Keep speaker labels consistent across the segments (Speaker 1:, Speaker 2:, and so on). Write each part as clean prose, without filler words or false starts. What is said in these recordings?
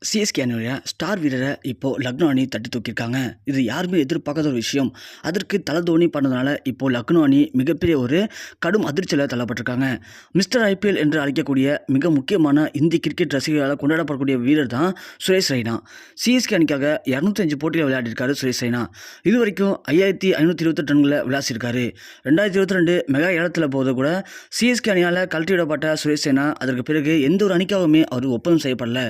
Speaker 1: CSK அணியுடைய star வீரரை இப்போ லக்னோ அணி தட்டி தூக்கியிருக்காங்க. இது யாருமே எதிர்பார்க்காத ஒரு விஷயம். அதற்கு தல தோனி பண்ணதுனால இப்போ லக்னோ அணி மிகப்பெரிய ஒரு கடும் அதிர்ச்சியில் தள்ளப்பட்டிருக்காங்க. மிஸ்டர் ஐபிஎல் என்று அழைக்கக்கூடிய மிக முக்கியமான இந்திய கிரிக்கெட் ரசிகர்களால் கொண்டாடப்படக்கூடிய வீரர் தான் சுரேஷ் ரெய்னா. சிஎஸ்கே அணிக்காக 205 போட்டியில் விளையாடிருக்காரு சுரேஷ் ரெய்னா. இது வரைக்கும் 5528 ரன்களை விளாசிருக்காரு. 2022 மெகா ஏலத்தில் போது கூட சிஎஸ்கே அணியால் கழட்டி விடப்பட்ட சுரேஷ் ரெய்னா அதற்கு பிறகு எந்த ஒரு அணிக்காகவுமே அவர் ஒப்பந்தம் செய்யப்படல.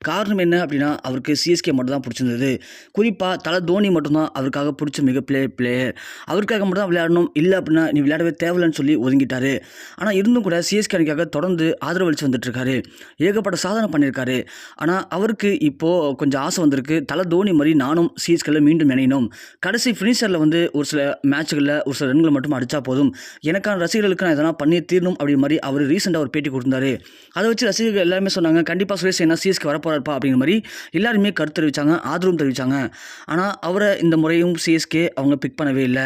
Speaker 1: காரணம் என்ன அப்படின்னா, அவருக்கு சிஎஸ்கே மட்டும் தான் பிடிச்சிருந்தது. குறிப்பாக தல தோனி மட்டும்தான் அவருக்காக பிடிச்ச மிக பிளேயர். அவருக்காக மட்டும் தான் விளையாடணும், இல்லை அப்படின்னா நீ விளையாடவே தேவையில்லைன்னு சொல்லி ஒதுங்கிட்டாரு. ஆனால் இருந்தும் கூட சிஎஸ்கே அணிக்காக தொடர்ந்து ஆதரவு அளித்து வந்துட்டுருக்காரு. ஏகப்பட்ட சாதனை பண்ணியிருக்காரு. ஆனால் அவருக்கு இப்போது கொஞ்சம் ஆசை வந்திருக்கு, தல தோனி மாதிரி நானும் சிஎஸ்கேல மீண்டும் இணையணும். கடைசி ஃபினிஷரில் ஒரு சில மேட்ச்களில் ஒரு சில ரன்களை மட்டும் அடித்தா போதும், எனக்கான ரசிகர்களுக்கு நான் எதனா பண்ணி தீரணும் அப்படிங்கிற மாதிரி அவர் ரீசெண்டாக ஒரு பேட்டி கொடுத்திருந்தாரு. அதை வச்சு ரசிகர்கள் எல்லாருமே சொன்னாங்க, கண்டிப்பாக சுரேஷ் ரெய்னா சிஎஸ்கே வரப்போறாருப்பா அப்படிங்கிற மாதிரி எல்லாருமே கருத்து தெரிவித்தாங்க, ஆதரவும் தெரிவித்தாங்க. ஆனால் அவரை இந்த முறையும் சிஎஸ்கே அவங்க பிக் பண்ணவே இல்லை.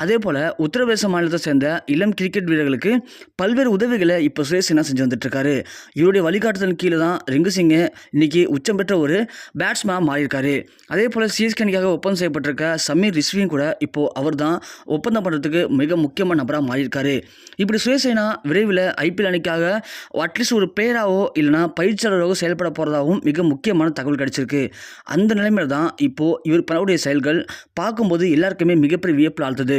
Speaker 1: அதே போல் உத்தரப்பிரதேச மாநிலத்தை சேர்ந்த இளம் கிரிக்கெட் வீரர்களுக்கு பல்வேறு உதவிகளை இப்போ சுரேஷ் ரெய்னா செஞ்சு வந்துட்டுருக்காரு. இவருடைய வழிகாட்டுதல் கீழே தான் ரிங்கு சிங்கை இன்னைக்கு உச்சம் பெற்ற ஒரு பேட்ஸ்மேனாக மாறியிருக்காரு. அதே போல் சிஎஸ்கே அணிக்காக ஒப்பந்தம் செய்யப்பட்டிருக்க சமீர் ரிஸ்வியும் கூட இப்போது அவர் தான் ஒப்பந்தம் பண்ணுறதுக்கு மிக முக்கியமான நபராக மாறியிருக்காரு. இப்படி சுரேஷ் ரெய்னா விரைவில் ஐபிஎல் அணிக்காக அட்லீஸ்ட் ஒரு பிளேயராகவோ இல்லைனா பயிற்சியாளராகவோ செயல்பட போகிறதாகவும் மிக முக்கியமான தகவல் கிடைச்சிருக்கு. அந்த நிலைமையில் தான் இப்போது இவர் பண்ணக்கூடிய செயல்கள் பார்க்கும்போது எல்லாருக்குமே மிகப்பெரிய வியப்பில் ஆழ்த்துது.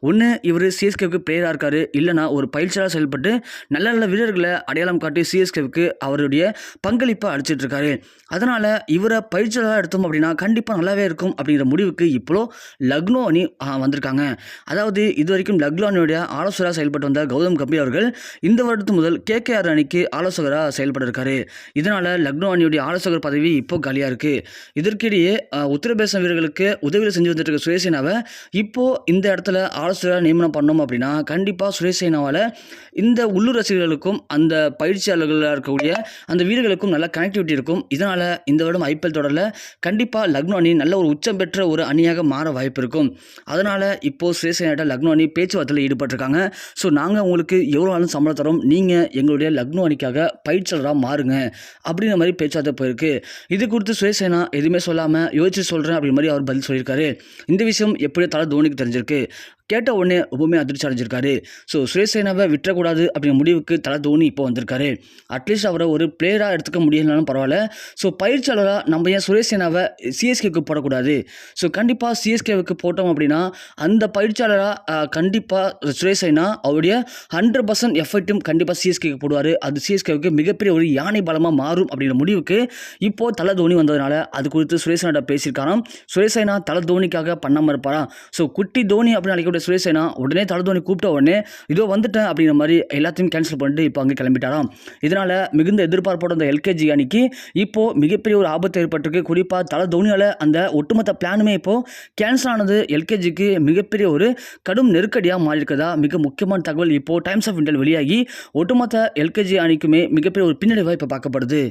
Speaker 1: ஒன்று, இவர் சிஎஸ்கேவுக்கு பிளேயராக இருக்காரு, இல்லைனா ஒரு பயிற்சியாளர் செயல்பட்டு நல்ல நல்ல வீரர்களை அடையாளம் காட்டி சிஎஸ்கேவுக்கு அவருடைய பங்களிப்பை அளிச்சிட்டு இருக்காரு. அதனால் இவரை பயிற்சியாளராக எடுத்தோம் அப்படின்னா கண்டிப்பாக நல்லாவே இருக்கும் அப்படிங்கிற முடிவுக்கு இப்போ லக்னோ அணி வந்திருக்காங்க. அதாவது இது வரைக்கும் லக்னோ அணியுடைய ஆலோசகராக செயல்பட்டு வந்த கௌதம் கம்பீர் அவர்கள் இந்த வருடத்து முதல் கேகேஆர் அணிக்கு ஆலோசகராக செயல்பட இருக்காரு. இதனால் லக்னோ அணியுடைய ஆலோசகர் பதவி இப்போ காலியாக இருக்குது. இதற்கிடையே உத்தரப்பிரதேச வீரர்களுக்கு உதவியில் செஞ்சு வந்துட்டு இருக்க சுரேஷ் ரெய்னாவை இப்போது இந்த இடத்துல ஆலோசகராக நியமனம் பண்ணோம் அப்படின்னா கண்டிப்பாக சுரேஷ் ரெய்னாவால் இந்த உள்ளூர் ரசிகர்களுக்கும் அந்த பயிற்சியாளர்களாக இருக்கக்கூடிய அந்த வீரர்களுக்கும் நல்ல கனெக்டிவிட்டி இருக்கும். இதனால் இந்த வருடம் ஐபிஎல் தொடரில் கண்டிப்பாக லக்னோ அணி நல்ல ஒரு உச்சம் பெற்ற ஒரு அணியாக மாற வாய்ப்பு இருக்கும். அதனால் இப்போது சுரேஷ் ரெய்னாட்ட லக்னோ அணி பேச்சுவார்த்தையில் ஈடுபட்டிருக்காங்க. ஸோ நாங்கள் உங்களுக்கு எவ்வளோ நாளும் சம்பளம் தரோம், நீங்கள் எங்களுடைய லக்னோ அணிக்காக பயிற்சியாளராக மாறுங்க அப்படிங்கிற மாதிரி பேச்சுவார்த்தை போயிருக்கு. இது குறித்து சுரேஷ் ரெய்னா எதுவுமே சொல்லாமல் யோசிச்சு சொல்கிறேன் அப்படிங்கிற மாதிரி அவர் பதில் சொல்லியிருக்காரு. இந்த விஷயம் எப்படியோ தல தோனிக்கு தெரிஞ்சிருக்கு. கேட்ட உடனே ரொம்பவுமே அதிர்ச்சி அடைஞ்சிருக்காரு. ஸோ சுரேஷ் ரெய்னாவை விட்டுறக்கூடாது அப்படிங்கிற முடிவுக்கு தல தோனி இப்போ வந்திருக்காரு. அட்லீஸ்ட் அவரை ஒரு பிளேயராக எடுத்துக்க முடியலனாலும் பரவாயில்ல, ஸோ பயிற்சியாளராக நம்ம ஏன் சுரேஷ் ரெய்னாவை சிஎஸ்கேவுக்கு போடக்கூடாது. ஸோ கண்டிப்பாக சிஎஸ்கேவுக்கு போட்டோம் அப்படின்னா அந்த பயிற்சியாளராக கண்டிப்பாக சுரேஷ் ரெய்னா அவருடைய 100% எஃபர்ட்டும் கண்டிப்பாக சிஎஸ்கேவுக்கு போடுவார். அது சிஎஸ்கேவுக்கு மிகப்பெரிய ஒரு யானை பலமாக மாறும் அப்படிங்கிற முடிவுக்கு இப்போது தல தோனி வந்ததுனால அது குறித்து சுரேஷ் ரெய்னா பேசியிருக்காராம். சுரேஷ் ரெய்னா தல தோனிக்காக பண்ணாமல் இருப்பாரா. ஸோ குட்டி தோனி அப்படின்னு அழைக்கக்கூடிய சுரேஷ் ரெய்னா உடனே தல தோனி கூப்பிட்ட உடனே இதோ வந்துட்டேன் அப்படிங்கிற மாதிரி எல்லாத்தையும் கேன்சல் பண்ணிட்டு இப்போ அங்கே கிளம்பிட்டாராம். இதனால் மிகுந்த எதிர்பார்ப்போட அந்த எல்கேஜி அணிக்கு இப்போது மிகப்பெரிய ஒரு ஆபத்து ஏற்பட்டிருக்கு. குறிப்பாக தல தோனியால் அந்த ஒட்டுமொத்த பிளானுமே இப்போது கேன்சல் ஆனது எல்கேஜிக்கு மிகப்பெரிய ஒரு கடும் நெருக்கடியாக மாறி இருக்கிறதா மிக முக்கியமான தகவல் இப்போது டைம்ஸ் ஆஃப் இந்தியாவில் வெளியாகி ஒட்டுமொத்த எல்கேஜி அணிக்குமே மிகப்பெரிய ஒரு பின்னடைவாக இப்போ பார்க்கப்படுது.